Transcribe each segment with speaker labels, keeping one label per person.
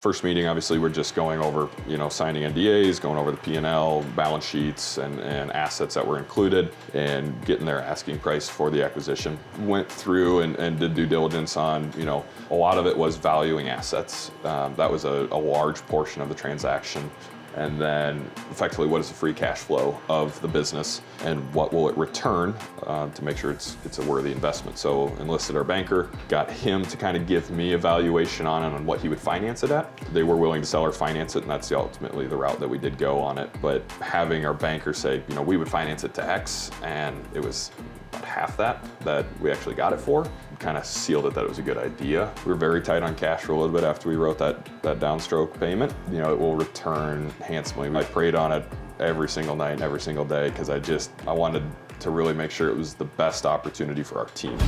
Speaker 1: First meeting, obviously, we're just going over, signing NDAs, going over the P&L, balance sheets, and assets that were included, and getting their asking price for the acquisition. Went through and did due diligence on, a lot of it was valuing assets. That was a large portion of the transaction. And then effectively, what is the free cash flow of the business and what will it return to make sure it's a worthy investment. So enlisted our banker, got him to kind of give me a valuation on what he would finance it at. They were willing to sell or finance it, and that's ultimately the route that we did go on it. But having our banker say, we would finance it to X, and it was about half that we actually got it for, kind of sealed it that it was a good idea. We were very tight on cash for a little bit after we wrote that downstroke payment. It will return handsomely. I prayed on it every single night and every single day because I wanted to really make sure it was the best opportunity for our team.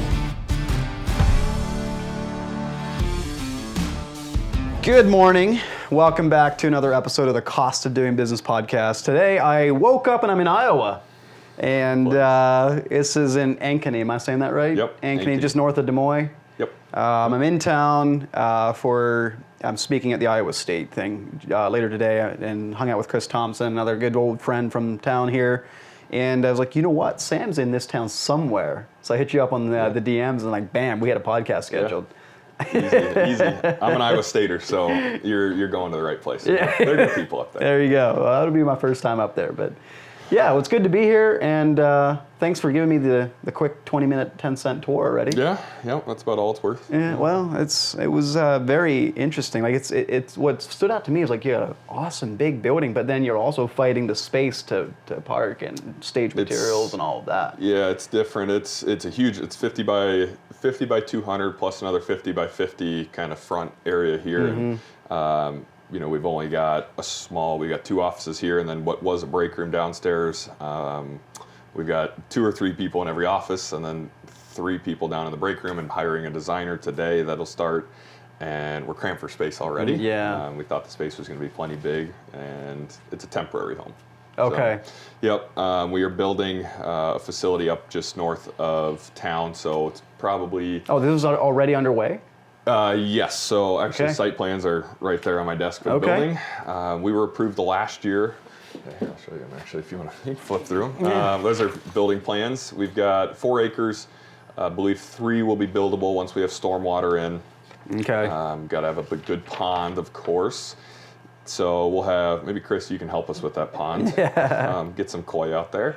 Speaker 2: Good morning. Welcome back to another episode of the Cost of Doing Business podcast. Today I woke up and I'm in Iowa. And this is in Ankeny, am I saying that right?
Speaker 1: Yep.
Speaker 2: Ankeny, just north of Des Moines.
Speaker 1: Yep.
Speaker 2: I'm in town I'm speaking at the Iowa State thing later today, and hung out with Chris Thompson, another good old friend from town here. And I was like, you know what? Sam's in this town somewhere. So I hit you up on the DMs and bam, we had a podcast scheduled.
Speaker 1: Yeah. Easy. I'm an Iowa Stater, so you're going to the right place. Yeah. They're good people up there.
Speaker 2: There you go. Well, that'll be my first time up there, but yeah, well, it's good to be here, and thanks for giving me the quick 20-minute, 10-cent tour already.
Speaker 1: Yeah, that's about all it's worth.
Speaker 2: Yeah, well, it was very interesting. It's what stood out to me is you had an awesome big building, but then you're also fighting the space to park and stage materials and all of that.
Speaker 1: Yeah, it's different. It's a huge. It's 50 by 200 plus another 50 by 50 kind of front area here. Mm-hmm. We've only got we got two offices here, and then what was a break room downstairs. We've got 2 or 3 people in every office, and then 3 people down in the break room, and hiring a designer today that'll start. And we're cramped for space already.
Speaker 2: Yeah.
Speaker 1: We thought the space was going to be plenty big, and it's a temporary home.
Speaker 2: Okay.
Speaker 1: So, yep. We are building a facility up just north of town, so it's probably...
Speaker 2: Oh, this is already underway?
Speaker 1: Yes, so actually site plans are right there on my desk for the building. We were approved the last year. Here, I'll show you them actually if you want to flip through them. Yeah. Those are building plans. We've got 4 acres. I believe 3 will be buildable once we have stormwater in.
Speaker 2: Okay.
Speaker 1: Got to have a good pond, of course. So we'll have, maybe Chris, you can help us with that pond. Yeah. Get some koi out there.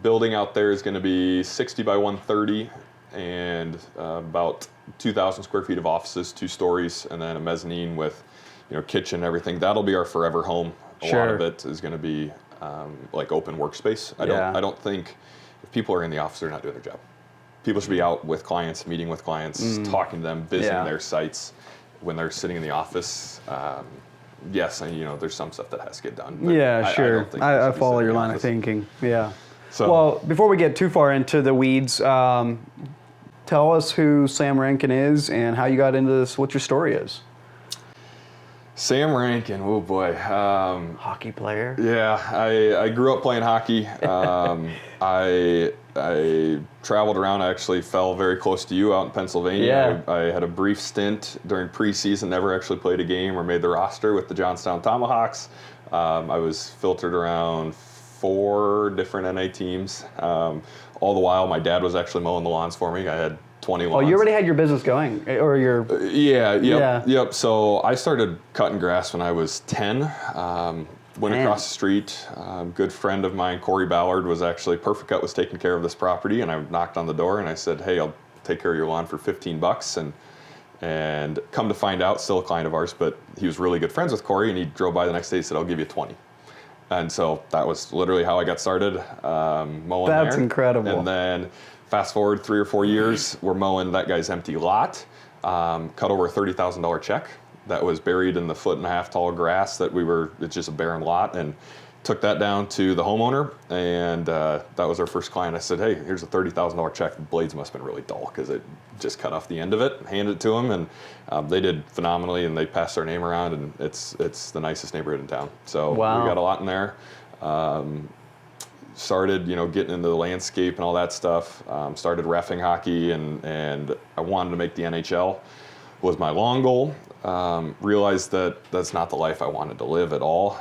Speaker 1: Building out there is going to be 60 by 130 and about 2,000 square feet of offices, 2 stories, and then a mezzanine with, kitchen and everything. That'll be our forever home. A lot of it is going to be open workspace. I don't think if people are in the office, they're not doing their job. People should be out with clients, meeting with clients, talking to them, visiting their sites. When they're sitting in the office, yes, and there's some stuff that has to get done.
Speaker 2: Yeah, sure. I follow your line of thinking. Yeah. So, well, before we get too far into the weeds, tell us who Sam Rankin is and how you got into this, what your story is.
Speaker 1: Sam Rankin, oh boy.
Speaker 2: Hockey player?
Speaker 1: Yeah, I grew up playing hockey. I traveled around. I actually fell very close to you out in Pennsylvania. Yeah. I had a brief stint during preseason, never actually played a game or made the roster with the Johnstown Tomahawks. I was filtered around 4 different NA teams. All the while, my dad was actually mowing the lawns for me. I had 20 lawns.
Speaker 2: Oh, you already had your business going, or your...
Speaker 1: Yep. So I started cutting grass when I was 10. Went across the street. Good friend of mine, Corey Ballard, was actually, Perfect Cut was taking care of this property, and I knocked on the door and I said, hey, I'll take care of your lawn for $15. And come to find out, still a client of ours, but he was really good friends with Corey, and he drove by the next day and said, I'll give you 20. And so that was literally how I got started mowing there.
Speaker 2: That's incredible.
Speaker 1: And then fast forward 3 or 4 years, we're mowing that guy's empty lot, cut over a $30,000 check that was buried in the 1.5 foot tall grass it's just a barren lot, and took that down to the homeowner, and that was our first client. I said, hey, here's a $30,000 check. The blades must have been really dull because it just cut off the end of it. Handed it to them, and they did phenomenally, and they passed our name around, and it's the nicest neighborhood in town. So we got a lot in there. Started, getting into the landscape and all that stuff. Started reffing hockey, and I wanted to make the NHL was my long goal. realized that that's not the life I wanted to live at all.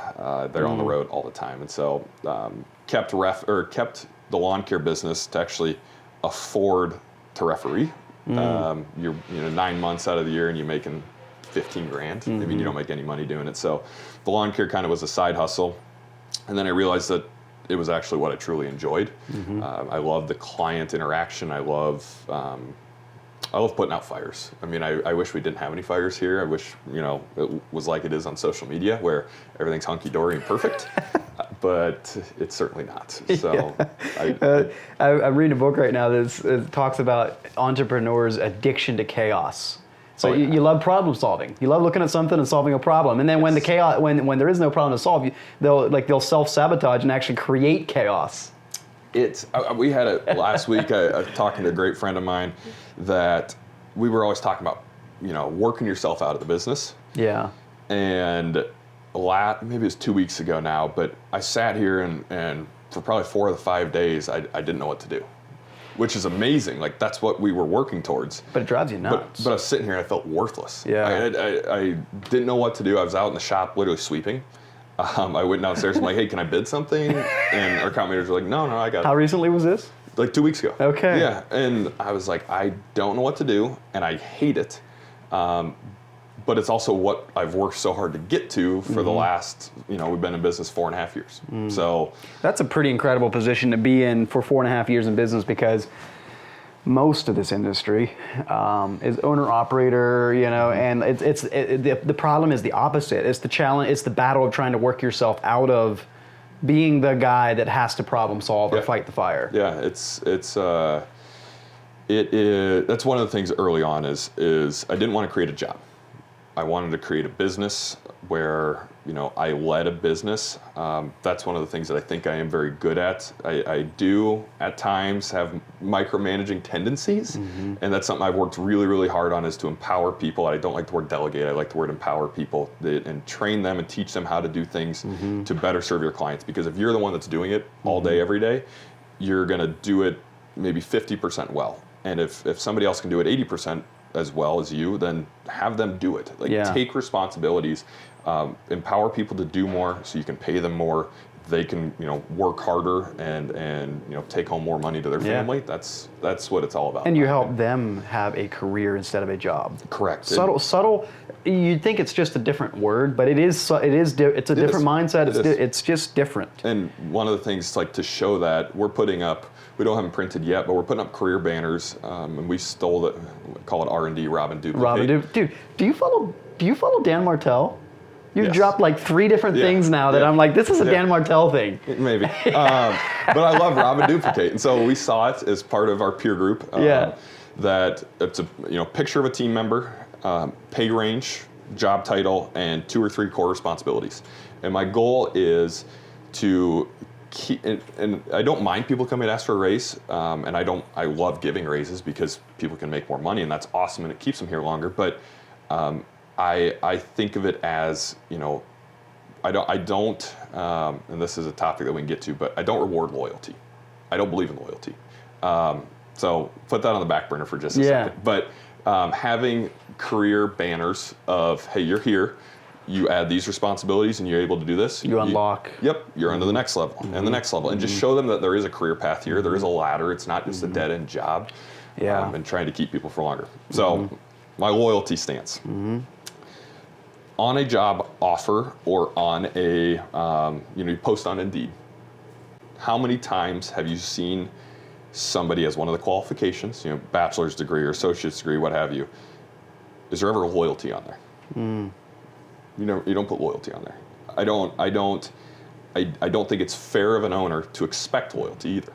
Speaker 1: They're on the road all the time, and so kept the lawn care business to actually afford to referee. You're 9 months out of the year and you're making 15 grand. I mean, you don't make any money doing it. So the lawn care kind of was a side hustle. And then I realized that it was actually what I truly enjoyed. I love the client interaction. I love putting out fires. I mean, I wish we didn't have any fires here. I wish, it was like it is on social media where everything's hunky-dory and perfect. But it's certainly not. So
Speaker 2: I'm reading a book right now that talks about entrepreneurs' addiction to chaos. So you love problem solving. You love looking at something and solving a problem. And then when the chaos, when there is no problem to solve, they'll self-sabotage and actually create chaos.
Speaker 1: We had it last week. I talking to a great friend of mine that we were always talking about, working yourself out of the business.
Speaker 2: Yeah.
Speaker 1: And maybe it was 2 weeks ago now, but I sat here and for probably 4 of the 5 days, I didn't know what to do, which is amazing. Like, that's what we were working towards.
Speaker 2: But it drives you nuts.
Speaker 1: But I was sitting here and I felt worthless.
Speaker 2: Yeah.
Speaker 1: I didn't know what to do. I was out in the shop literally sweeping. I went downstairs and I'm like, hey, can I bid something? And our account managers were like, no, I got it.
Speaker 2: How recently was this?
Speaker 1: Like 2 weeks ago.
Speaker 2: Okay.
Speaker 1: Yeah, and I was like, I don't know what to do, and I hate it. But it's also what I've worked so hard to get to for the last, we've been in business 4.5 years. So
Speaker 2: that's a pretty incredible position to be in for 4.5 years in business, because most of this industry is owner-operator, and the problem is the opposite. It's the challenge. It's the battle of trying to work yourself out of being the guy that has to problem solve or fight the fire.
Speaker 1: Yeah, that's one of the things early on is I didn't want to create a job. I wanted to create a business where, I led a business. That's one of the things that I think I am very good at. I do at times have micromanaging tendencies, and that's something I've worked really, really hard on, is to empower people. I don't like the word delegate. I like the word empower people and train them and teach them how to do things to better serve your clients. Because if you're the one that's doing it all day, every day, you're going to do it maybe 50% well. And if somebody else can do it 80% as well as you, then have them do it. Take responsibilities, empower people to do more so you can pay them more. They can, work harder and take home more money to their family. That's what it's all about.
Speaker 2: And you help them have a career instead of a job.
Speaker 1: Correct.
Speaker 2: Subtle. You'd think it's just a different word, but it's a different mindset. It's just different.
Speaker 1: And one of the things, to show that, we're putting up, we don't have them printed yet, but we're putting up career banners, and we stole it. We call it R&D, Robin Duplicate. Dude,
Speaker 2: do you follow Dan Martell? You've
Speaker 1: Yes.
Speaker 2: dropped like 3 different things now that I'm like, this is a Dan Martell thing.
Speaker 1: Maybe. But I love Robin Duplicate. And so we saw it as part of our peer group. That it's a picture of a team member, pay range, job title, and 2 or 3 core responsibilities. And my goal is to keep, and I don't mind people coming to ask for a raise, and I love giving raises because people can make more money, and that's awesome, and it keeps them here longer. But I think of it as, I don't, and this is a topic that we can get to, but I don't reward loyalty. I don't believe in loyalty. So put that on the back burner for just a second. But having career banners of, hey, you're here, you add these responsibilities and you're able to do this.
Speaker 2: You unlock.
Speaker 1: You're on to the next level and the next level. And just show them that there is a career path here. There is a ladder. It's not just a dead-end job. And trying to keep people for longer. So my loyalty stance. On a job offer or on a, you post on Indeed, how many times have you seen somebody as one of the qualifications, bachelor's degree or associate's degree, what have you? Is there ever loyalty on there? You don't put loyalty on there. I don't think it's fair of an owner to expect loyalty either.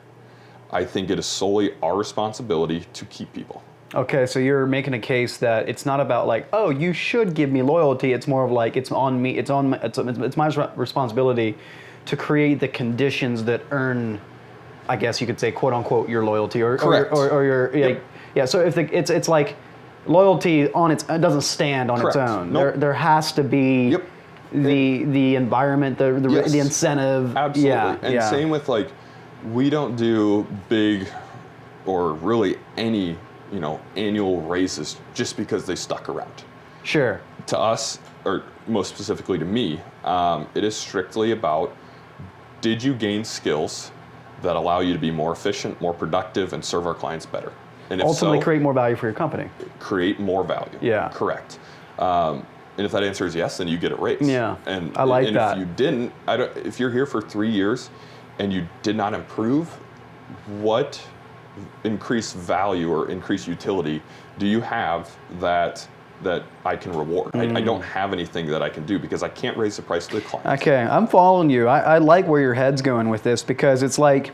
Speaker 1: I think it is solely our responsibility to keep people.
Speaker 2: Okay, so you're making a case that it's not about like, oh, you should give me loyalty. It's more of like, it's on me. It's my responsibility to create the conditions that earn, I guess you could say, quote unquote, your loyalty or your So if it's like loyalty it doesn't stand on its own. There has to be the environment, the incentive.
Speaker 1: Absolutely. And same with we don't do big or really any annual raises just because they stuck around.
Speaker 2: Sure.
Speaker 1: to us, or most specifically to me, it is strictly about, did you gain skills that allow you to be more efficient, more productive, and serve our clients better? And if
Speaker 2: Ultimately,
Speaker 1: so,
Speaker 2: create more value for your company.
Speaker 1: create more value.
Speaker 2: Yeah.
Speaker 1: Correct. And if that answer is yes, then you get a raise.
Speaker 2: Yeah.
Speaker 1: And
Speaker 2: I like
Speaker 1: and
Speaker 2: that.
Speaker 1: if you didn't, if you're here for 3 years and you did not improve, what increased value or increased utility do you have that I can reward? I don't have anything that I can do because I can't raise the price to the client.
Speaker 2: Okay, I'm following you. I like where your head's going with this, because it's like,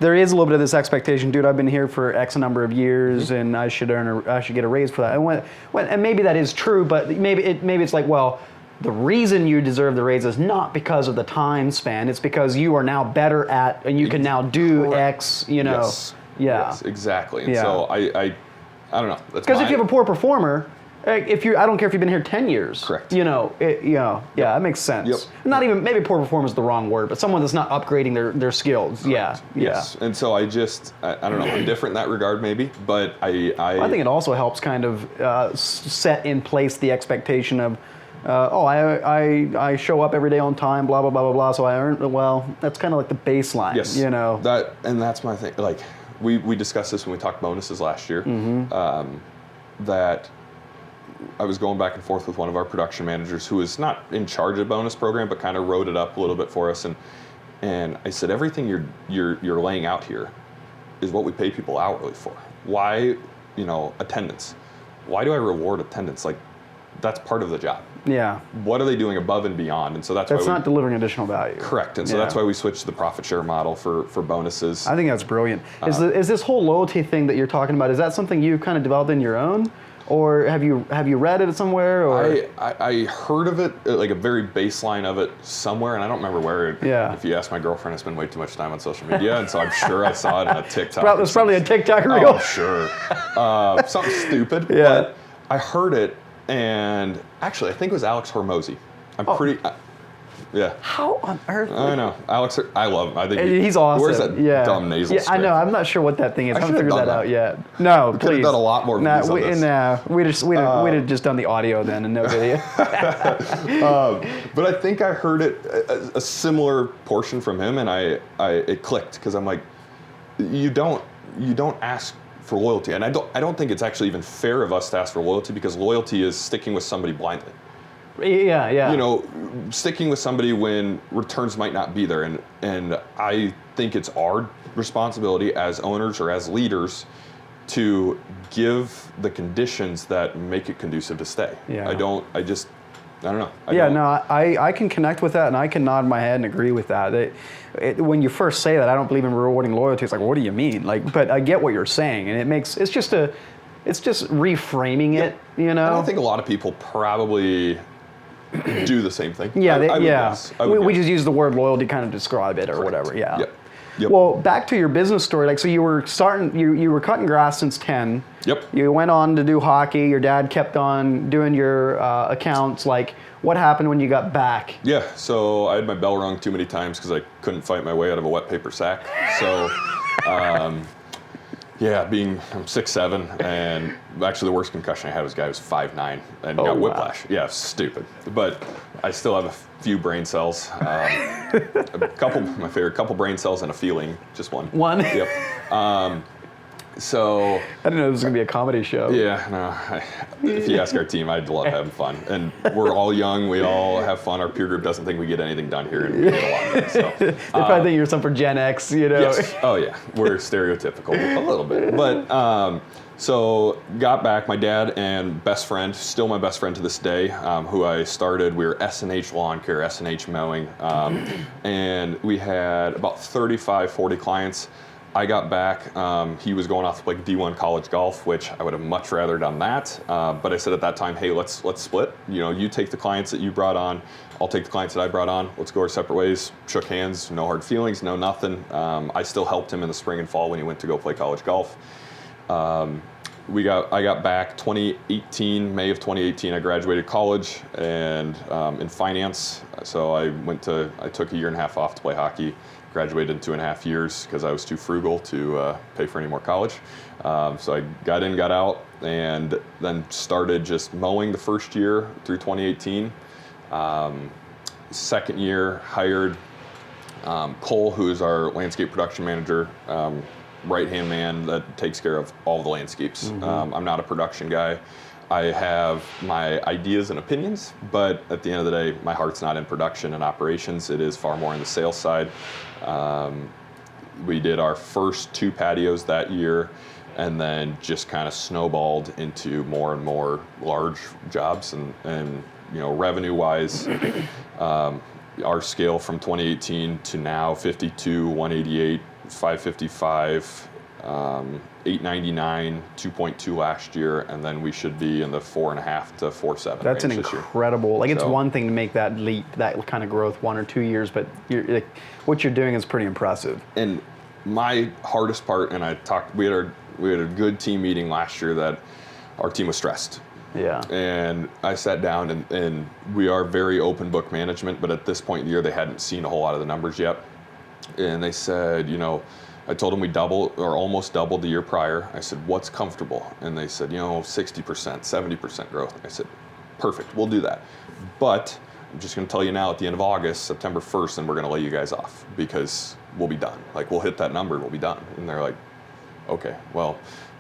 Speaker 2: there is a little bit of this expectation, dude, I've been here for X number of years and I should get a raise for that. And maybe that is true, but maybe it's like, well, the reason you deserve the raise is not because of the time span, it's because you are now better at, and you can now do X,
Speaker 1: Yes.
Speaker 2: Yeah.
Speaker 1: Yes, exactly. And
Speaker 2: Yeah.
Speaker 1: so I don't know.
Speaker 2: Because if you have a poor performer, I don't care if you've been here 10 years.
Speaker 1: Correct.
Speaker 2: That makes sense.
Speaker 1: Yep.
Speaker 2: Not even, maybe poor performer is the wrong word, but someone that's not upgrading their skills.
Speaker 1: Correct.
Speaker 2: Yeah.
Speaker 1: Yes. And so I don't know, I'm different in that regard maybe, but
Speaker 2: I think it also helps kind of set in place the expectation of, I show up every day on time, blah, blah, blah, blah, blah, so I earn, well, that's kind of like the baseline,
Speaker 1: yes, that's my thing. Like, we discussed this when we talked bonuses last year, that I was going back and forth with one of our production managers who is not in charge of the bonus program, but kind of wrote it up a little bit for us. And I said, everything you're laying out here is what we pay people hourly for. Why, attendance? Why do I reward attendance? Like, that's part of the job.
Speaker 2: Yeah.
Speaker 1: What are they doing above and beyond? And so that's
Speaker 2: not delivering additional value.
Speaker 1: Correct. And so that's why we switched to the profit share model for bonuses.
Speaker 2: I think that's brilliant. Is this whole loyalty thing that you're talking about, is that something you kind of developed in your own? Or have you read it somewhere? Or
Speaker 1: I heard of it, like a very baseline of it somewhere, and I don't remember where.
Speaker 2: Yeah.
Speaker 1: If you ask my girlfriend, I spend way too much time on social media, and so I'm sure I saw it on a TikTok.
Speaker 2: It was probably a TikTok reel.
Speaker 1: Oh, sure. Something stupid.
Speaker 2: Yeah.
Speaker 1: But I heard it, and actually, I think it was Alex Hormozy. I'm pretty. Yeah.
Speaker 2: How on earth?
Speaker 1: I know. Alex, I love him. I think
Speaker 2: he's awesome.
Speaker 1: Where's that dumb nasal
Speaker 2: Yeah, I
Speaker 1: strip?
Speaker 2: know. I'm not sure what that thing is. I haven't
Speaker 1: should've
Speaker 2: figured that
Speaker 1: done
Speaker 2: out
Speaker 1: that.
Speaker 2: yet. No,
Speaker 1: We
Speaker 2: please.
Speaker 1: could have done a lot more videos on this.
Speaker 2: We'd have just done the audio then and no video.
Speaker 1: But I think I heard it a similar portion from him, and it clicked because I'm like, you don't ask for loyalty, and I don't think it's actually even fair of us to ask for loyalty, because loyalty is sticking with somebody blindly.
Speaker 2: Yeah.
Speaker 1: Sticking with somebody when returns might not be there, and I think it's our responsibility as owners or as leaders to give the conditions that make it conducive to stay.
Speaker 2: Yeah.
Speaker 1: I don't know.
Speaker 2: I can connect with that, and I can nod my head and agree with that. When you first say that, I don't believe in rewarding loyalty. It's like, what do you mean? But I get what you're saying, and it's just reframing it.
Speaker 1: And I think a lot of people probably do the same thing.
Speaker 2: Yeah,
Speaker 1: I would guess.
Speaker 2: We just use the word loyalty kind of describe it or whatever. Yeah.
Speaker 1: Yep.
Speaker 2: Well, back to your business story. Like, so you were you were cutting grass since 10.
Speaker 1: Yep.
Speaker 2: You went on to do hockey. Your dad kept on doing your accounts. Like, what happened when you got back?
Speaker 1: Yeah. So I had my bell rung too many times because I couldn't fight my way out of a wet paper sack. So. I'm 6'7", and actually the worst concussion I had was a guy who was 5'9" and got whiplash. Yeah, stupid. But I still have a few brain cells. My favorite brain cells and a feeling, just one.
Speaker 2: One?
Speaker 1: Yep. So
Speaker 2: I didn't know this was gonna be a comedy show.
Speaker 1: Yeah, no. If you ask our team, I'd love having fun, and we're all young. We all have fun. Our peer group doesn't think we get anything done here, and we get a lot done. So
Speaker 2: they probably think you're some for Gen X,
Speaker 1: Yes. Oh yeah, we're stereotypical a little bit, but so got back. My dad and best friend, still my best friend to this day, who I started. We were S&H lawn care, S&H mowing, and we had about 35, 40 clients. I got back, he was going off to play D1 college golf, which I would have much rather done that. But I said at that time, hey, let's split. You take the clients that you brought on, I'll take the clients that I brought on. Let's go our separate ways. Shook hands, no hard feelings, no nothing. I still helped him in the spring and fall when he went to go play college golf. I got back 2018, May of 2018. I graduated college and in finance. So I took a year and a half off to play hockey. Graduated in 2.5 years because I was too frugal to pay for any more college. So I got in, got out, and then started just mowing the first year through 2018. Second year, hired Cole, who's our landscape production manager, right-hand man that takes care of all the landscapes. I'm not a production guy. I have my ideas and opinions, but at the end of the day, my heart's not in production and operations. It is far more in the sales side. We did our first 2 patios that year, and then just kind of snowballed into more and more large jobs. And revenue-wise, our scale from 2018 to now, 52, 188, 555, 899, 2.2 last year, and then we should be in the 4.5 to 4.7.
Speaker 2: That's an incredible. It's one thing to make that leap, that kind of growth, 1 or 2 years, but what you're doing is pretty impressive.
Speaker 1: And my hardest part, and we had a good team meeting last year that our team was stressed.
Speaker 2: Yeah.
Speaker 1: And I sat down, and we are very open book management, but at this point in the year, they hadn't seen a whole lot of the numbers yet. And they said, I told them we doubled or almost doubled the year prior. I said, what's comfortable? And they said, 60%, 70% growth. I said, perfect, we'll do that. But I'm just going to tell you now, at the end of August, September 1st, and we're going to lay you guys off because we'll be done. We'll hit that number, we'll be done. And they're like, okay, well,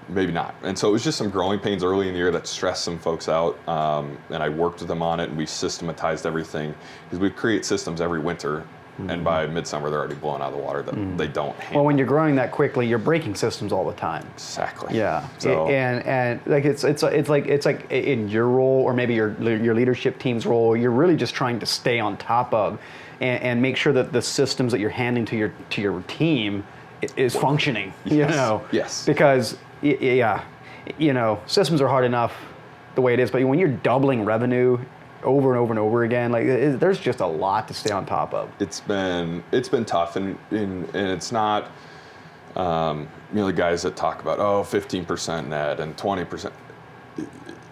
Speaker 1: maybe not. And so it was just some growing pains early in the year that stressed some folks out. And I worked with them on it, and we systematized everything because we create systems every winter. And by midsummer, they're already blown out of the water that they don't handle.
Speaker 2: Well, when you're growing that quickly, you're breaking systems all the time.
Speaker 1: Exactly.
Speaker 2: Yeah.
Speaker 1: So,
Speaker 2: and it's like in your role, or maybe your leadership team's role, you're really just trying to stay on top of and make sure that the systems that you're handing to your team is functioning.
Speaker 1: Yes. Yes.
Speaker 2: Because systems are hard enough the way it is, but when you're doubling revenue over and over and over again, there's just a lot to stay on top of.
Speaker 1: It's been tough, and it's not the guys that talk about 15% net and 20%.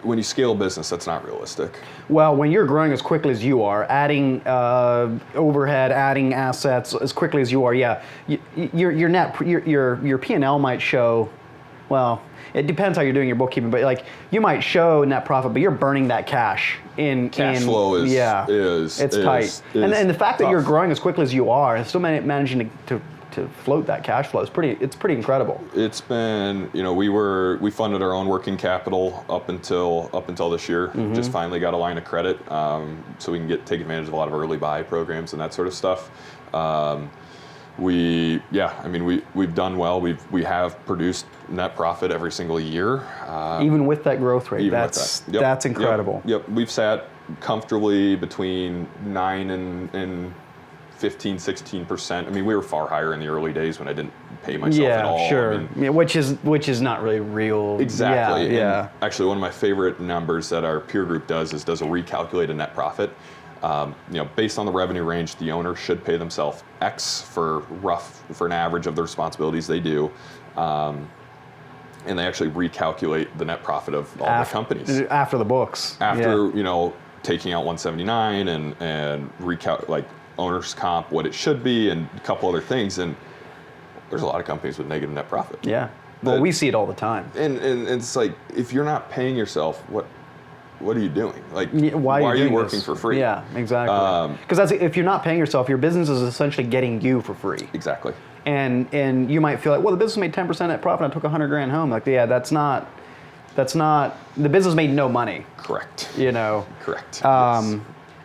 Speaker 1: When you scale a business, that's not realistic.
Speaker 2: Well, when you're growing as quickly as you are, adding overhead, adding assets as quickly as you are, your net, your P&L might show. Well, it depends how you're doing your bookkeeping, but you might show net profit, but you're burning that cash in
Speaker 1: cash flow is
Speaker 2: tight. And the fact that you're growing as quickly as you are and still managing to float that cash flow is pretty incredible.
Speaker 1: It's been, we funded our own working capital up until this year. Just finally got a line of credit, so we can take advantage of a lot of early buy programs and that sort of stuff. We've done well. We have produced net profit every single year.
Speaker 2: Even with that growth rate, that's incredible.
Speaker 1: Yep. We've sat comfortably between 9 and 15, 16%. We were far higher in the early days when I didn't pay myself at all.
Speaker 2: Yeah, sure. Which is not really real.
Speaker 1: Exactly.
Speaker 2: Yeah.
Speaker 1: Actually, one of my favorite numbers that our peer group does a recalculated net profit. Based on the revenue range, the owner should pay themselves X for an average of the responsibilities they do, and they actually recalculate the net profit of all the companies
Speaker 2: after the books.
Speaker 1: After taking out 179 and owner's comp, what it should be, and a couple other things. And there's a lot of companies with negative net profit.
Speaker 2: Yeah. Well, we see it all the time.
Speaker 1: And it's if you're not paying yourself, what are you doing?
Speaker 2: Why are you
Speaker 1: working for free?
Speaker 2: Yeah, exactly. Because if you're not paying yourself, your business is essentially getting you for free.
Speaker 1: Exactly.
Speaker 2: And you might feel like, well, the business made 10% net profit. I took $100,000 home. That's not. The business made no money.
Speaker 1: Correct.
Speaker 2: Correct.
Speaker 1: Yes.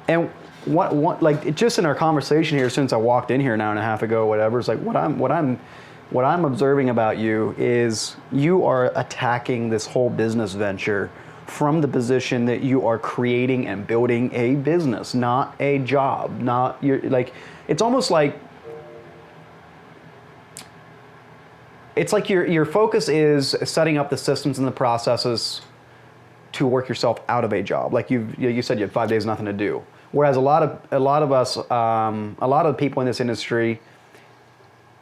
Speaker 2: And what just in our conversation here, since I walked in here an hour and a half ago, whatever, it's what I'm observing about you is you are attacking this whole business venture from the position that you are creating and building a business, not a job. It's almost like your focus is setting up the systems and the processes to work yourself out of a job. You said you had 5 days, nothing to do. Whereas a lot of us, a lot of people in this industry,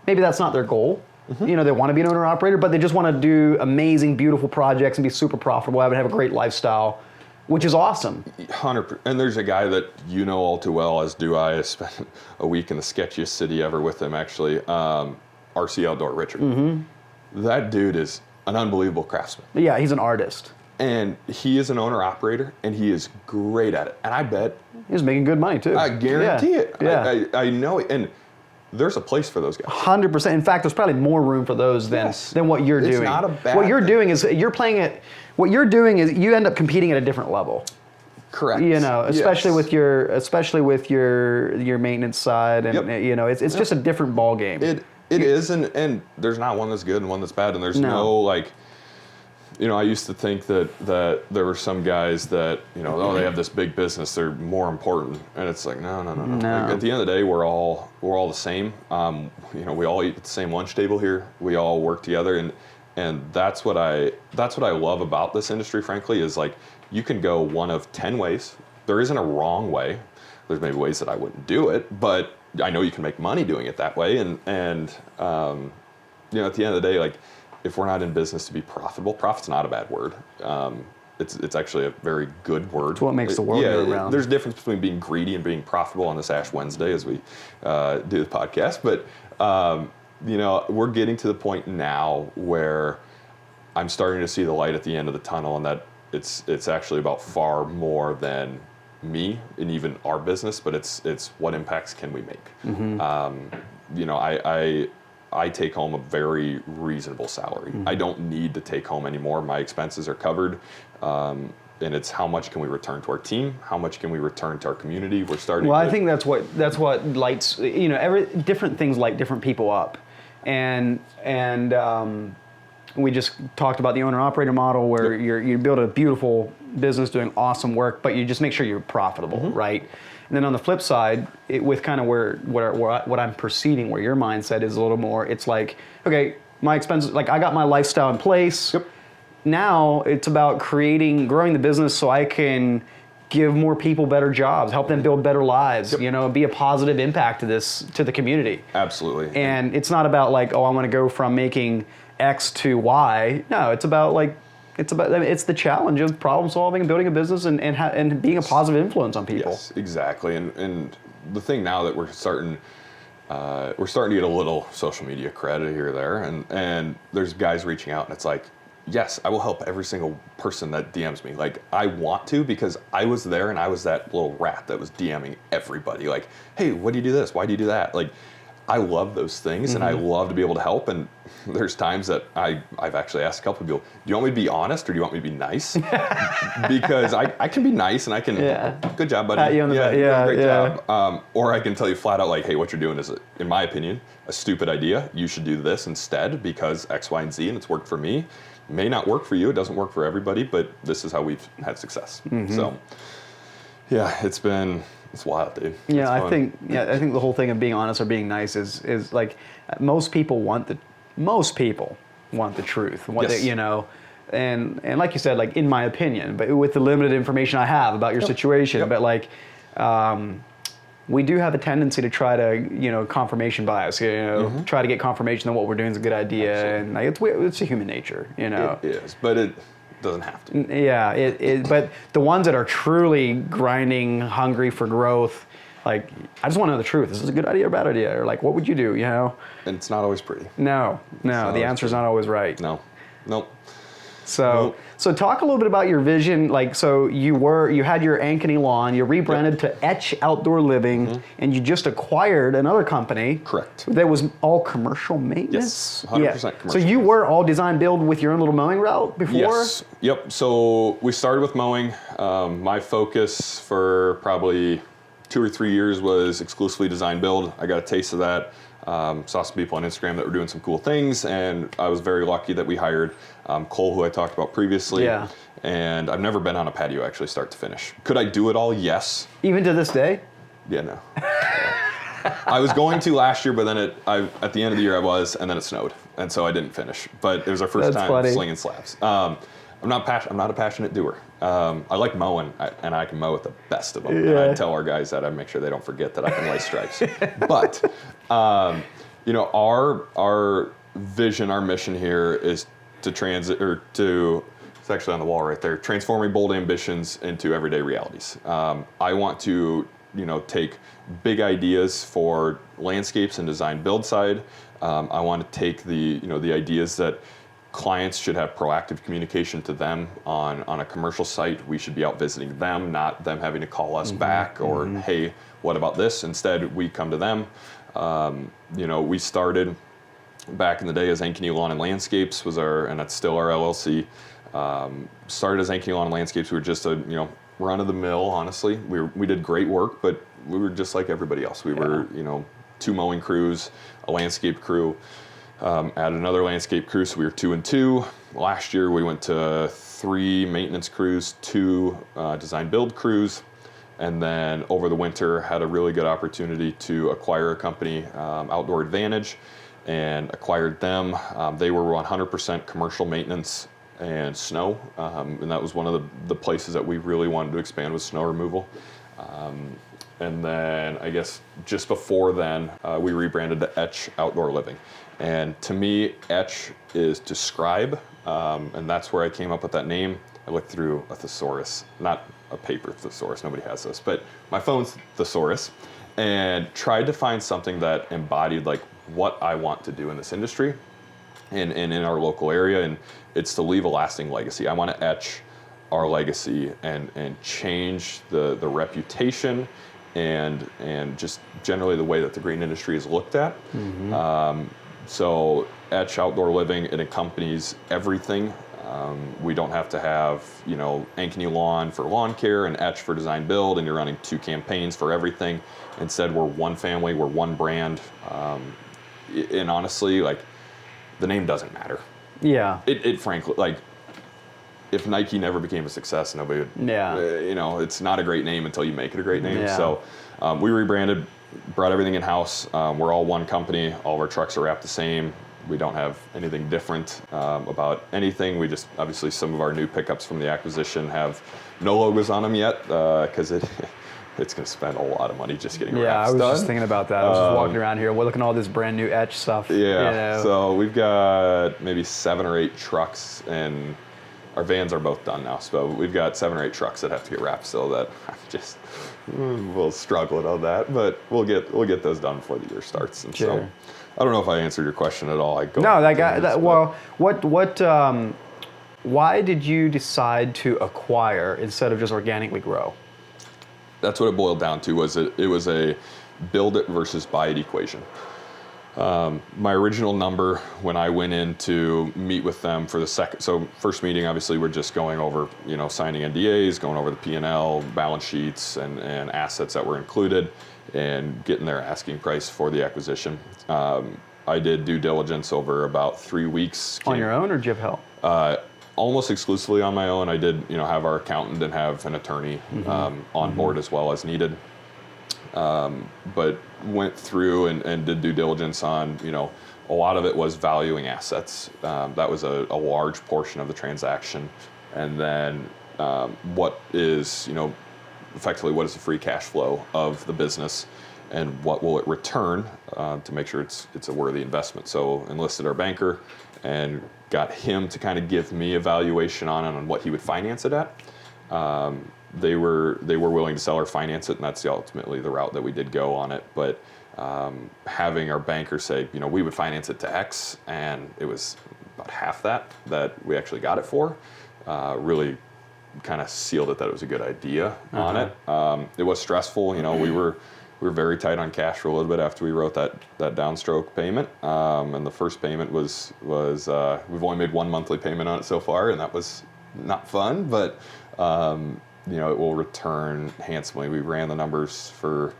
Speaker 2: maybe that's not their goal. You know, they want to be an owner operator, but they just want to do amazing, beautiful projects and be super profitable, have a great lifestyle, which is awesome.
Speaker 1: 100%. And there's a guy that you know all too well, as do I. I spent a week in the sketchiest city ever with him, actually. RC Outdoor, Richard. That dude is an unbelievable craftsman.
Speaker 2: Yeah, he's an artist.
Speaker 1: And he is an owner-operator, and he is great at it. And I bet...
Speaker 2: He's making good money, too.
Speaker 1: I guarantee it.
Speaker 2: Yeah.
Speaker 1: I know it. And there's a place for those guys.
Speaker 2: 100%. In fact, there's probably more room for those than what you're doing.
Speaker 1: It's not a bad
Speaker 2: What you're
Speaker 1: thing.
Speaker 2: doing is you're playing it... What you're doing is you end up competing at a different level.
Speaker 1: Correct.
Speaker 2: You know, especially
Speaker 1: Yes.
Speaker 2: with your maintenance side, and you know, it's just a different ball game.
Speaker 1: It is, and there's not one that's good and one that's bad, and there's no like, you know, I used to think that there were some guys that, you know, oh, they have this big business, they're more important, and it's like no. Like, at the end of the day, we're all the same. You know, we all eat at the same lunch table here. We all work together, and that's what I love about this industry. Frankly, is like you can go one of 10 ways. There isn't a wrong way. There's maybe ways that I wouldn't do it, but I know you can make money doing it that way. And you know, at the end of the day, like if we're not in business to be profitable, profit's not a bad word. It's actually a very good word.
Speaker 2: It's what makes the world go round.
Speaker 1: There's a difference between being greedy and being profitable on this Ash Wednesday as we do the podcast. But you know, we're getting to the point now where I'm starting to see the light at the end of the tunnel, and that it's actually about far more than me and even our business, but it's what impacts can we make. You know, I take home a very reasonable salary. I don't need to take home anymore. My expenses are covered. And it's how much can we return to our team? How much can we return to our community? We're starting.
Speaker 2: Well, I think that's what lights. You know, different things light different people up, and we just talked about the owner-operator model, where you build a beautiful business doing awesome work, but you just make sure you're profitable, right? And then on the flip side, with kind of what I'm perceiving, where your mindset is a little more, it's like, okay, my expenses, like I got my lifestyle in place. Now it's about growing the business so I can give more people better jobs, help them build better lives, you know, be a positive impact to the community.
Speaker 1: Absolutely.
Speaker 2: And it's not about like, oh, I want to go from making X to Y. No, it's the challenge of problem solving and building a business and being a positive influence on people.
Speaker 1: Yes, exactly. And the thing now that we're starting to get a little social media credit here or there, and there's guys reaching out, and it's like, yes, I will help every single person that DMs me. Like, I want to, because I was there and I was that little rat that was DMing everybody. Like, hey, why do you do this? Why do you do that? Like, I love those things, and I love to be able to help. And there's times that I've actually asked a couple of people, do you want me to be honest or do you want me to be nice? Because I can be nice and I can, good job, buddy.
Speaker 2: Pat you on the back.
Speaker 1: Great job. Or I can tell you flat out, like, hey, what you're doing is, in my opinion, a stupid idea. You should do this instead because X, Y, and Z, and it's worked for me. May not work for you. It doesn't work for everybody, but this is how we've had success. So, yeah, it's wild, dude.
Speaker 2: Yeah, I think the whole thing of being honest or being nice is like most people want the truth. You know, and like you said, like in my opinion, but with the limited information I have about your situation, but like we do have a tendency to try to, you know, confirmation bias, you know, try to get confirmation that what we're doing is a good idea. Absolutely. And like it's a human nature, you know.
Speaker 1: It is, but it doesn't have to.
Speaker 2: Yeah, but the ones that are truly grinding, hungry for growth, like, I just want to know the truth. This is a good idea or bad idea? Or like, what would you do, you know?
Speaker 1: And it's not always pretty.
Speaker 2: No, the answer's not always right.
Speaker 1: No.
Speaker 2: So talk a little bit about your vision. Like, so you had your Ankeny lawn, you rebranded to Etch Outdoor Living, and you just acquired another company.
Speaker 1: Correct.
Speaker 2: That was all commercial maintenance?
Speaker 1: Yes, 100% commercial.
Speaker 2: So you were all design build with your own little mowing route before?
Speaker 1: Yes. Yep. So we started with mowing. My focus for probably 2 or 3 years was exclusively design build. I got a taste of that. Saw some people on Instagram that were doing some cool things, and I was very lucky that we hired Cole, who I talked about previously. Yeah. And I've never been on a patio actually start to finish. Could I do it all? Yes.
Speaker 2: Even to this day?
Speaker 1: Yeah, no. I was going to last year, but then at the end of the year I was, and then it snowed, and so I didn't finish. But it was our first time slinging slabs. I'm not a passionate doer. I like mowing, and I can mow with the best of them. Yeah. And I tell our guys that I make sure they don't forget that I can lay stripes. But you know, vision, our mission here is it's actually on the wall right there, transforming bold ambitions into everyday realities. I want to, take big ideas for landscapes and design build side. I want to take the ideas that clients should have proactive communication to them on a commercial site. We should be out visiting them, not them having to call us back or, hey, what about this? Instead, we come to them. We started back in the day as Ankeny Lawn and Landscapes and that's still our LLC. Started as Ankeny Lawn and Landscapes. We were just a, run of the mill, honestly. We did great work, but we were just like everybody else. We were, 2 mowing crews, a landscape crew, added another landscape crew, so we were 2 and 2. Last year we went to 3 maintenance crews, 2 design build crews, and then over the winter had a really good opportunity to acquire a company, Outdoor Advantage, and acquired them. They were 100% commercial maintenance and snow, and that was one of the places that we really wanted to expand with snow removal. And then I guess just before then, we rebranded to Etch Outdoor Living. And to me, Etch is to scribe, and that's where I came up with that name. I looked through a thesaurus, not a paper thesaurus, nobody has this, but my phone's thesaurus, and tried to find something that embodied like what I want to do in this industry and in our local area, and it's to leave a lasting legacy. I want to etch our legacy and change the reputation and just generally the way that the green industry is looked at. So Etch Outdoor Living, it accompanies everything. We don't have to have, Ankeny Lawn for lawn care and Etch for design build, and you're running 2 campaigns for everything. Instead, we're one family, we're one brand. And honestly, like, the name doesn't matter. Yeah. It frankly, like, if Nike never became a success, nobody would, it's not a great name until you make it a great name. Yeah. So we rebranded, brought everything in-house. We're all one company. All of our trucks are wrapped the same. We don't have anything different about anything. We just, obviously, some of our new pickups from the acquisition have no logos on them yet because it's going to spend a lot of money just getting wraps done.
Speaker 2: Yeah, I was just thinking about that. I was just walking around here. We're looking at all this brand new Etch stuff.
Speaker 1: Yeah, so we've got maybe 7 or 8 trucks, and our vans are both done now. So we've got 7 or 8 trucks that have to get wrapped still that we'll struggle on that. But we'll get those done before the year starts. And so I don't know if I answered your question at all. Why did you decide to acquire instead of just organically grow? That's what it boiled down to. It was a build it versus buy it equation. My original number when I went in to meet with them for the first meeting, obviously we're just going over, signing NDAs, going over the P&L, balance sheets, and assets that were included, and getting their asking price for the acquisition. I did due diligence over about 3 weeks.
Speaker 2: On your own, or did you have help?
Speaker 1: Almost exclusively on my own. I did, have our accountant and have an attorney on board as well as needed. But went through and did due diligence on, a lot of it was valuing assets. That was a large portion of the transaction. And then what is, effectively what is the free cash flow of the business and what will it return to make sure it's a worthy investment. So enlisted our banker and got him to kind of give me a valuation on what he would finance it at. They were willing to sell or finance it, and that's ultimately the route that we did go on it. But having our banker say, we would finance it to X, and it was about half that we actually got it for, really kind of sealed it that it was a good idea on it. It was stressful. We were very tight on cash for a little bit after we wrote that downstroke payment. And the first payment was we've only made 1 monthly payment on it so far, and that was not fun, but it will return handsomely. We ran the numbers for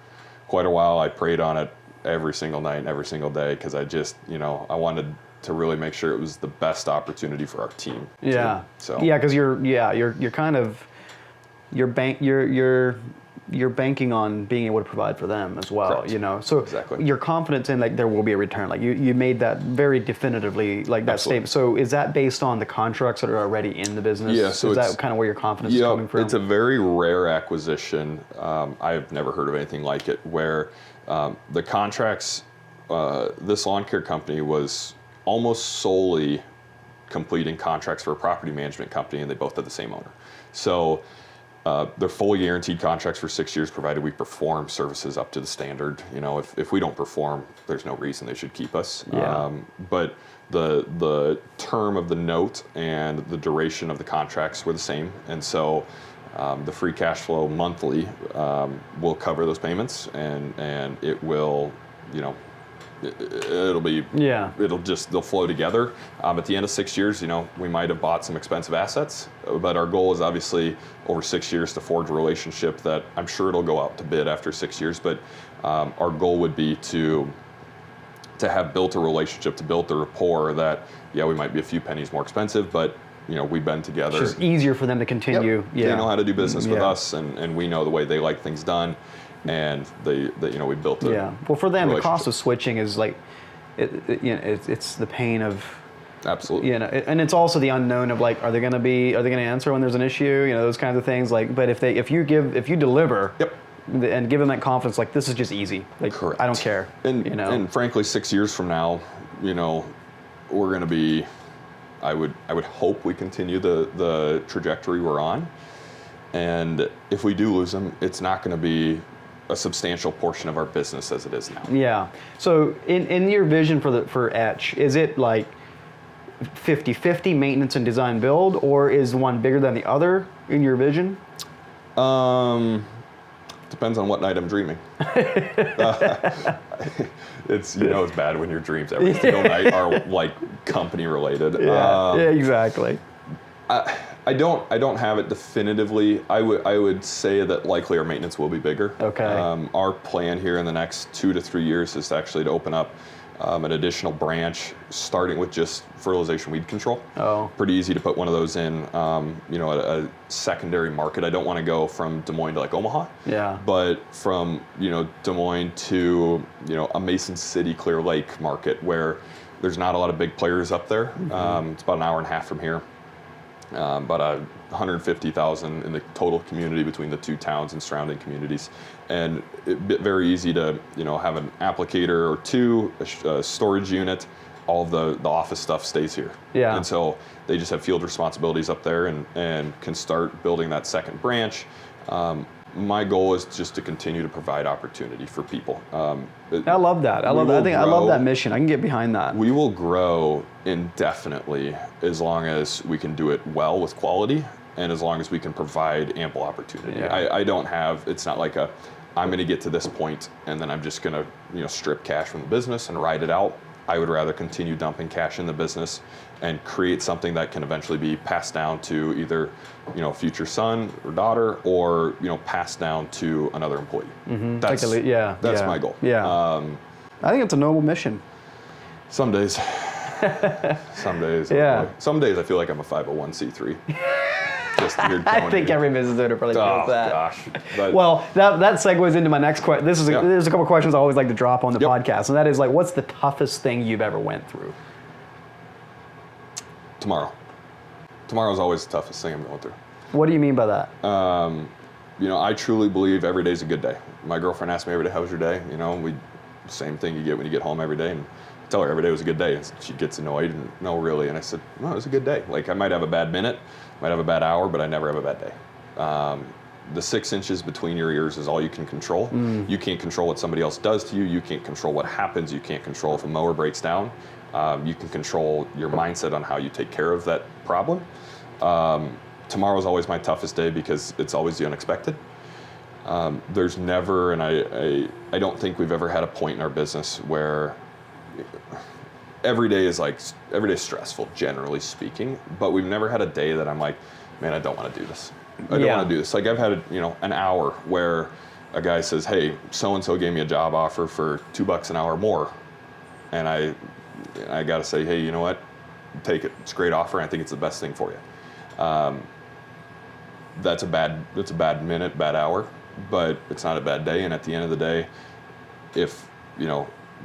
Speaker 1: quite a while. I prayed on it every single night and every single day because I just, I wanted to really make sure it was the best opportunity for our team.
Speaker 2: Yeah. Because you're banking on being able to provide for them as well.
Speaker 1: Correct.
Speaker 2: So
Speaker 1: exactly.
Speaker 2: You're confident in there will be a return. Like you made that very definitively, that
Speaker 1: Absolutely.
Speaker 2: statement. So is that based on the contracts that are already in the business?
Speaker 1: Yeah. So
Speaker 2: is that kind of where your confidence is coming from?
Speaker 1: It's a very rare acquisition. I've never heard of anything like it where the contracts. This lawn care company was almost solely completing contracts for a property management company, and they both have the same owner. So they're fully guaranteed contracts for 6 years, provided we perform services up to the standard. If we don't perform, there's no reason they should keep us.
Speaker 2: Yeah.
Speaker 1: But the term of the note and the duration of the contracts were the same, and so the free cash flow monthly will cover those payments, and it will, it'll be, they'll flow together. At the end of 6 years, we might have bought some expensive assets, but our goal is obviously over 6 years to forge a relationship that I'm sure it'll go out to bid after 6 years, but our goal would be to have built a relationship, to build the rapport that, we might be a few pennies more expensive, but we've been together.
Speaker 2: It's just easier for them to continue.
Speaker 1: Yep.
Speaker 2: Yeah.
Speaker 1: They know how to do business with us, and we know the way they like things done, and we built a
Speaker 2: Well, for them, the cost of switching is like, it's the pain of.
Speaker 1: Absolutely.
Speaker 2: And it's also the unknown of like, are they going to answer when there's an issue? Those kinds of things. Like, but if you deliver.
Speaker 1: Yep.
Speaker 2: And give them that confidence, like this is just easy. Like,
Speaker 1: correct.
Speaker 2: I don't care.
Speaker 1: And frankly, 6 years from now, we're going to be. I would hope we continue the trajectory we're on, and if we do lose them, it's not going to be a substantial portion of our business as it is now.
Speaker 2: Yeah. So in your vision for Etch, is it like 50-50 maintenance and design build, or is one bigger than the other in your vision?
Speaker 1: Depends on what night I'm dreaming. It's it's bad when your dreams every single night are like company related.
Speaker 2: Yeah, exactly.
Speaker 1: I don't have it definitively. I would say that likely our maintenance will be bigger.
Speaker 2: Okay.
Speaker 1: Our plan here in the next 2 to 3 years is actually to open up an additional branch, starting with just fertilization weed control.
Speaker 2: Oh.
Speaker 1: Pretty easy to put one of those in, at a secondary market. I don't want to go from Des Moines to like Omaha.
Speaker 2: Yeah.
Speaker 1: But from, Des Moines to, a Mason City, Clear Lake market where there's not a lot of big players up there. Mm-hmm. It's about an hour and a half from here. About 150,000 in the total community between the two towns and surrounding communities, and very easy to have an applicator or two, a storage unit. All of the office stuff stays here.
Speaker 2: Yeah.
Speaker 1: And so they just have field responsibilities up there and can start building that second branch. My goal is just to continue to provide opportunity for people.
Speaker 2: I love that. I love that mission. I can get behind that.
Speaker 1: We will grow indefinitely as long as we can do it well with quality, and as long as we can provide ample opportunity.
Speaker 2: Yeah.
Speaker 1: It's not like I'm going to get to this point and then I'm just going to strip cash from the business and ride it out. I would rather continue dumping cash in the business and create something that can eventually be passed down to either, future son or daughter, or, passed down to another employee.
Speaker 2: Mm-hmm.
Speaker 1: That's my goal.
Speaker 2: Yeah. I think it's a noble mission.
Speaker 1: Some days. Some days.
Speaker 2: Yeah.
Speaker 1: Some days I feel like I'm a 501c3.
Speaker 2: I think every business owner probably feels that.
Speaker 1: Gosh.
Speaker 2: Well, that segues into my next question. There's a couple questions I always like to drop on the podcast, and that is like, what's the toughest thing you've ever went through?
Speaker 1: Tomorrow. Tomorrow's always the toughest thing I'm going through.
Speaker 2: What do you mean by that?
Speaker 1: I truly believe every day's a good day. My girlfriend asks me every day, "How's your day?" Same thing you get when you get home every day, and I tell her every day was a good day, and she gets annoyed and no, really, and I said, "No, it was a good day. Like I might have a bad minute, might have a bad hour, but I never have a bad day." The 6 inches between your ears is all you can control. You can't control what somebody else does to you. You can't control what happens. You can't control if a mower breaks down. You can control your mindset on how you take care of that problem. Tomorrow's always my toughest day because it's always the unexpected. There's never, and I don't think we've ever had a point in our business where every day is stressful, generally speaking, but we've never had a day that I'm like, man, I don't want to do this. I don't want to do this. Like I've had an hour where a guy says, hey, so-and-so gave me a job offer for $2 an hour more. And I got to say, hey, you know what? Take it. It's a great offer. I think it's the best thing for you. That's a bad minute, bad hour, but it's not a bad day. And at the end of the day, if,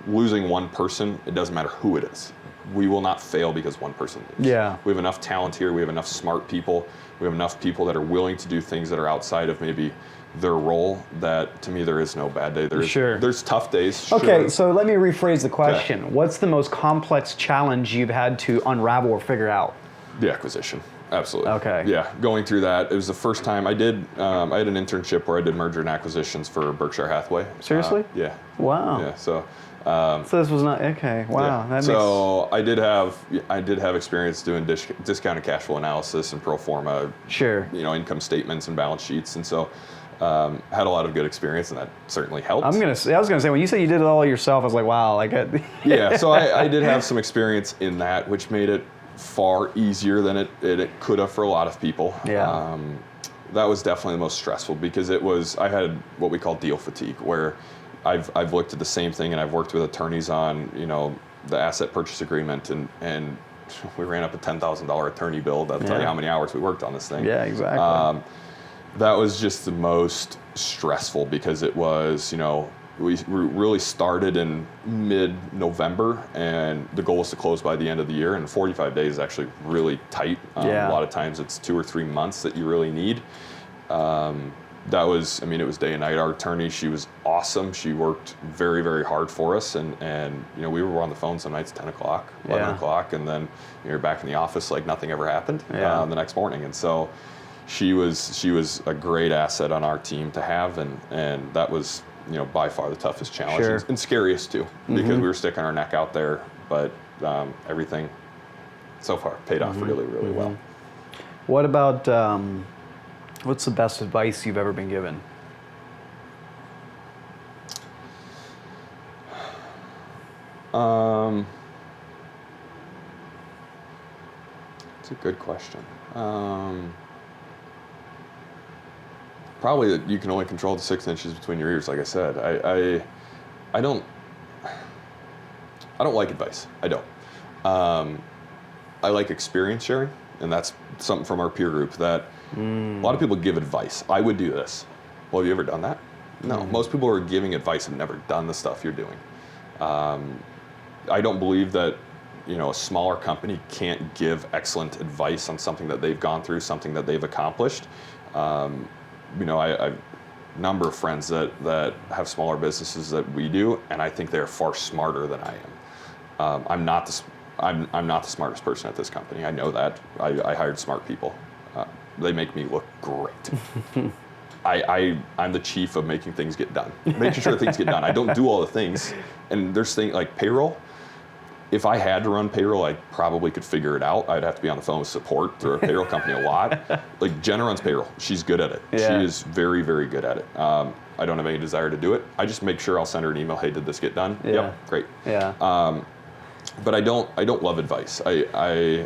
Speaker 1: losing one person, it doesn't matter who it is. We will not fail because one person leaves.
Speaker 2: Yeah.
Speaker 1: We have enough talent here. We have enough smart people. We have enough people that are willing to do things that are outside of maybe, their role, that to me there is no bad day. There's tough days.
Speaker 2: Okay,
Speaker 1: sure.
Speaker 2: so let me rephrase the question.
Speaker 1: Okay.
Speaker 2: What's the most complex challenge you've had to unravel or figure out?
Speaker 1: The acquisition. Absolutely.
Speaker 2: Okay.
Speaker 1: Yeah, going through that, it was the first time I did. I had an internship where I did merger and acquisitions for Berkshire Hathaway.
Speaker 2: Seriously?
Speaker 1: Yeah.
Speaker 2: Wow.
Speaker 1: Yeah. So.
Speaker 2: So this was not okay. Wow.
Speaker 1: Yeah. So I did have experience doing discounted cash flow analysis and pro forma.
Speaker 2: Sure.
Speaker 1: Income statements and balance sheets, and so had a lot of good experience, and that certainly helped.
Speaker 2: I was gonna say, when you said you did it all yourself, I was like, wow.
Speaker 1: Yeah. So I did have some experience in that, which made it far easier than it could have for a lot of people.
Speaker 2: Yeah.
Speaker 1: That was definitely the most stressful, because I had what we call deal fatigue, where I've looked at the same thing, and I've worked with attorneys on the asset purchase agreement, and we ran up a $10,000 attorney bill. That'll tell you how many hours we worked on this thing.
Speaker 2: Yeah, exactly.
Speaker 1: That was just the most stressful, because it was we really started in mid-November, and the goal was to close by the end of the year, and 45 days is actually really tight. A lot of times it's 2 or 3 months that you really need. It was day and night. Our attorney, she was awesome. She worked very, very hard for us, and we were on the phone some nights 10 o'clock, 11 o'clock, and then you're back in the office like nothing ever happened the next morning. And so she was a great asset on our team to have, and that was by far the toughest challenge, and scariest too, because we were sticking our neck out there, but everything so far paid off really, really well.
Speaker 2: What about what's the best advice you've ever been given?
Speaker 1: It's a good question. Probably that you can only control the 6 inches between your ears. Like I said, I don't like advice. I don't. I like experience sharing, and that's something from our peer group that a lot of people give advice. I would do this. Well, have you ever done that? No. Most people who are giving advice have never done the stuff you're doing. I don't believe that a smaller company can't give excellent advice on something that they've gone through, something that they've accomplished. I have a number of friends that have smaller businesses that we do, and I think they're far smarter than I am. I'm not the smartest person at this company. I know that. I hired smart people. They make me look great. I'm the chief of making things get done, making sure things get done. I don't do all the things, and there's things like payroll. If I had to run payroll, I probably could figure it out. I'd have to be on the phone with support through a payroll company a lot. Like Jenna runs payroll. She's good at it.
Speaker 2: Yeah.
Speaker 1: She is very, very good at it. I don't have any desire to do it. I just make sure I'll send her an email. Hey, did this get done?
Speaker 2: Yeah.
Speaker 1: Yep, great.
Speaker 2: Yeah.
Speaker 1: But I don't love advice. I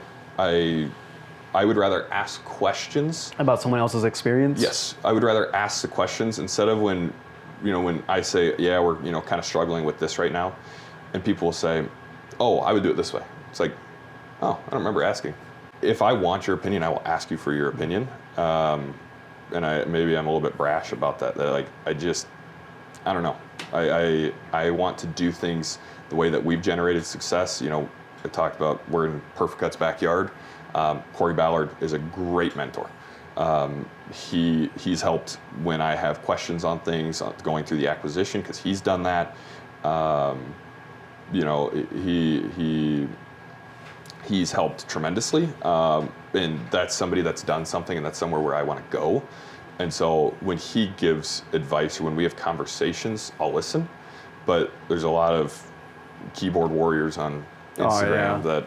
Speaker 1: would rather ask questions
Speaker 2: About someone else's experience?
Speaker 1: Yes, I would rather ask the questions instead of when I say, yeah, we're kind of struggling with this right now, and people will say, oh, I would do it this way. It's like, oh, I don't remember asking. If I want your opinion, I will ask you for your opinion. And maybe I'm a little bit brash about that. That I don't know. I want to do things the way that we've generated success. I talked about we're in Perfect Cut's backyard. Corey Ballard is a great mentor. He's helped when I have questions on things, going through the acquisition, because he's done that. He's helped tremendously, and that's somebody that's done something, and that's somewhere where I want to go. And so when he gives advice, or when we have conversations, I'll listen. But there's a lot of keyboard warriors on Instagram that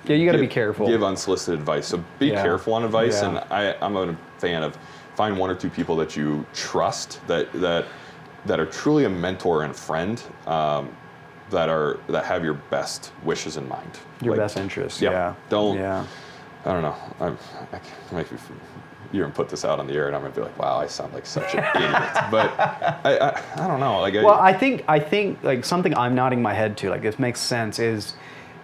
Speaker 2: you got to be careful.
Speaker 1: Give unsolicited advice. So be careful on advice.
Speaker 2: Yeah.
Speaker 1: And I'm a fan of find 1 or 2 people that you trust that are truly a mentor and a friend. That have your best wishes in mind.
Speaker 2: Your best interests.
Speaker 1: Yeah. Don't.
Speaker 2: Yeah.
Speaker 1: I don't know. You're gonna put this out on the air, and I'm gonna be like, "Wow, I sound like such an idiot." But I don't know.
Speaker 2: I think like something I'm nodding my head to, like this makes sense, is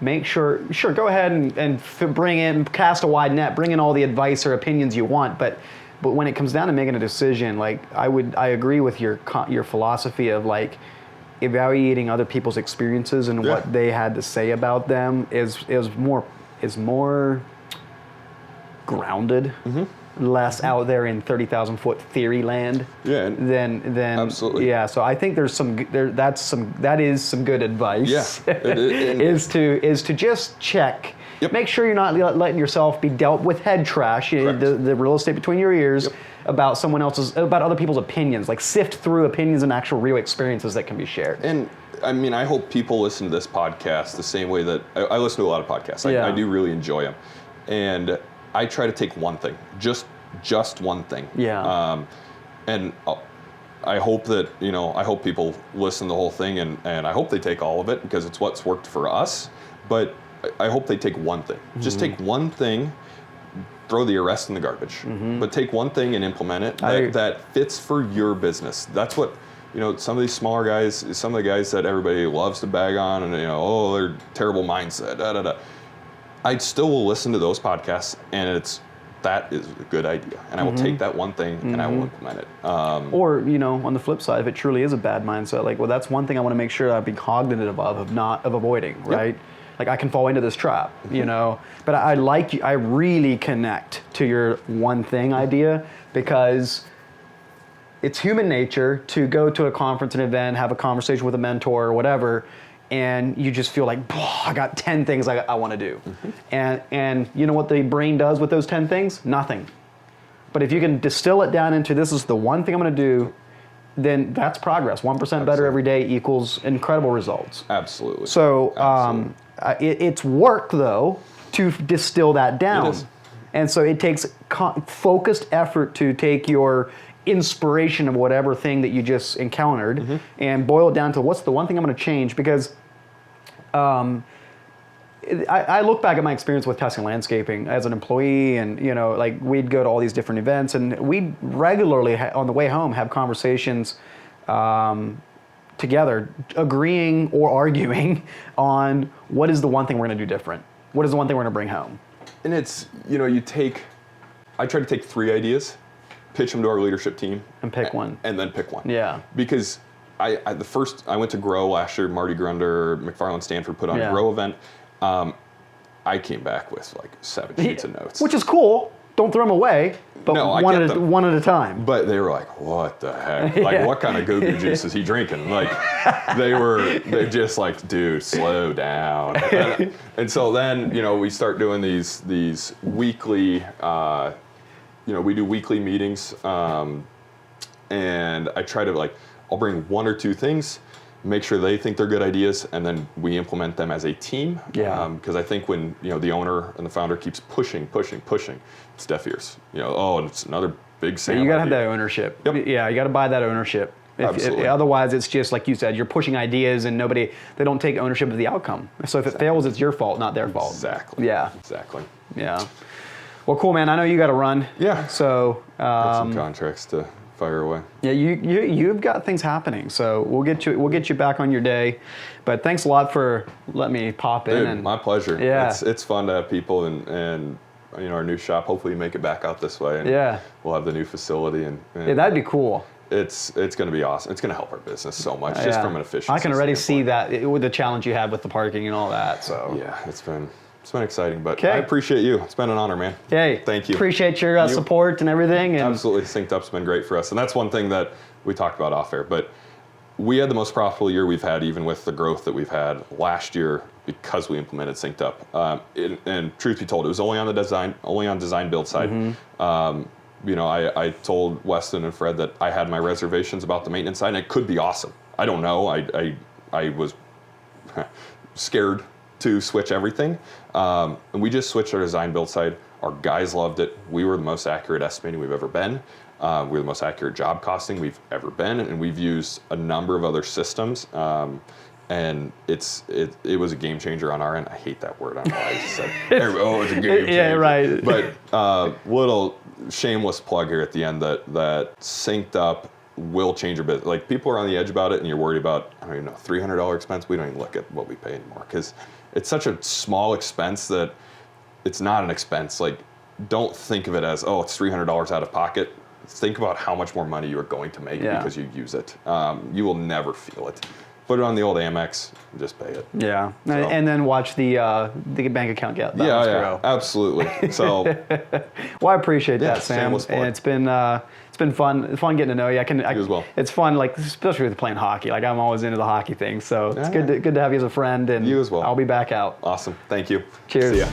Speaker 2: make sure go ahead and bring in, cast a wide net, bring in all the advice or opinions you want, but when it comes down to making a decision, like I agree with your philosophy of like evaluating other people's experiences and what they had to say about them is more grounded. less out there in 30,000 foot theory land.
Speaker 1: Yeah,
Speaker 2: Than
Speaker 1: absolutely.
Speaker 2: Yeah. So I think that is some good advice.
Speaker 1: Yeah,
Speaker 2: is to just check.
Speaker 1: Yep.
Speaker 2: Make sure you're not letting yourself be dealt with head trash, the real estate between your ears,
Speaker 1: Yep.
Speaker 2: about about other people's opinions. Like sift through opinions and actual real experiences that can be shared.
Speaker 1: And I mean, I hope people listen to this podcast the same way that I listen to a lot of podcasts.
Speaker 2: Yeah.
Speaker 1: I do really enjoy them, and I try to take one thing, just one thing.
Speaker 2: Yeah.
Speaker 1: And I hope that I hope people listen to the whole thing, and I hope they take all of it because it's what's worked for us. But I hope they take one thing. Just take one thing. Throw the rest in the garbage. But take one thing and implement it that fits for your business. That's what. Some of these smaller guys, some of the guys that everybody loves to bag on, and they're terrible mindset. I still will listen to those podcasts, and that is a good idea, and I will take that one thing and I will implement it.
Speaker 2: Or on the flip side, if it truly is a bad mindset, like, well, that's one thing I want to make sure I'd be cognitive of avoiding, right? Yep. Like I can fall into this trap, But I really connect to your one thing idea, because it's human nature to go to a conference, an event, have a conversation with a mentor or whatever, and you just feel like, I got 10 things I want to do. And you know what the brain does with those 10 things? Nothing. But if you can distill it down into, this is the one thing I'm going to do, then that's progress. 1% better every day equals incredible results.
Speaker 1: Absolutely.
Speaker 2: So it's work, though, to distill that down.
Speaker 1: It is.
Speaker 2: And so it takes focused effort to take your inspiration of whatever thing that you just encountered and boil it down to what's the one thing I'm going to change. Because I look back at my experience with Tuscan Landscaping as an employee, and like we'd go to all these different events, and we'd regularly on the way home have conversations together, agreeing or arguing on what is the one thing we're going to do different, what is the one thing we're going to bring home. And
Speaker 1: it's I try to take 3 ideas, pitch them to our leadership team,
Speaker 2: and pick one,
Speaker 1: and then pick one.
Speaker 2: Yeah,
Speaker 1: because I went to Grow last year. Marty Grunder, McFarland Stanford put on a Grow event. I came back with like 7 sheets of notes,
Speaker 2: which is cool. Don't throw them away, but
Speaker 1: no,
Speaker 2: one at a time.
Speaker 1: But they were like, "What the heck? Like, what kind of goo-goo juice is he drinking?" Like, they're just like, "Dude, slow down." And so then we start doing these weekly. We do weekly meetings, and I try to I'll bring 1 or 2 things, make sure they think they're good ideas, and then we implement them as a team.
Speaker 2: Yeah.
Speaker 1: Because I think when the owner and the founder keeps pushing, it's deaf ears. It's another big Sam.
Speaker 2: You gotta have that ownership. Yep. Yeah, you gotta buy that ownership.
Speaker 1: Absolutely.
Speaker 2: Otherwise, it's just like you said, you're pushing ideas, and they don't take ownership of the outcome. So if it fails, it's your fault, not their fault.
Speaker 1: Exactly.
Speaker 2: Yeah.
Speaker 1: Exactly.
Speaker 2: Yeah. Well, cool, man. I know you got to run.
Speaker 1: Yeah.
Speaker 2: So
Speaker 1: got some contracts to fire away.
Speaker 2: Yeah, you've got things happening. So we'll get you back on your day. But thanks a lot for letting me pop in.
Speaker 1: Dude, my pleasure.
Speaker 2: Yeah.
Speaker 1: It's fun to have people and our new shop. Hopefully, make it back out this way. And we'll have the new facility and
Speaker 2: that'd be cool.
Speaker 1: It's going to be awesome. It's going to help our business so much, just from an efficiency.
Speaker 2: I can already see
Speaker 1: standpoint.
Speaker 2: that with the challenge you had with the parking and all that. So
Speaker 1: yeah, it's been exciting, but I appreciate you. It's been an honor, man.
Speaker 2: Hey,
Speaker 1: thank you.
Speaker 2: Appreciate your support and everything. And
Speaker 1: absolutely, SynkedUP's been great for us, and that's one thing that we talked about off air. But we had the most profitable year we've had, even with the growth that we've had last year, because we implemented SynkedUP. And truth be told, it was only on design build side. I told Weston and Fred that I had my reservations about the maintenance side, and it could be awesome. I don't know. I was scared to switch everything. And we just switched our design build side. Our guys loved it. We were the most accurate estimating we've ever been. We're the most accurate job costing we've ever been. And we've used a number of other systems. And it was a game changer on our end. I hate that word. I don't know why I just said, it's a game changer.
Speaker 2: Yeah, right.
Speaker 1: But little shameless plug here at the end that SynkedUP will change your business. Like, people are on the edge about it, and you're worried about, $300 expense. We don't even look at what we pay anymore, because it's such a small expense that it's not an expense. Like, don't think of it as, it's $300 out of pocket. Think about how much more money you are going to make because you use it. You will never feel it. put it on the old Amex, and just pay it.
Speaker 2: Yeah,
Speaker 1: So.
Speaker 2: and then watch the bank account get balance grow.
Speaker 1: Absolutely. So,
Speaker 2: well, I appreciate
Speaker 1: yeah,
Speaker 2: that, Sam.
Speaker 1: shameless plug.
Speaker 2: And it's been fun getting to know you.
Speaker 1: You as well.
Speaker 2: It's fun, like especially with playing hockey. Like I'm always into the hockey thing, so it's
Speaker 1: Yeah.
Speaker 2: good to have you as a friend. And
Speaker 1: You as well.
Speaker 2: I'll be back out.
Speaker 1: Awesome. Thank you.
Speaker 2: Cheers.
Speaker 1: See ya.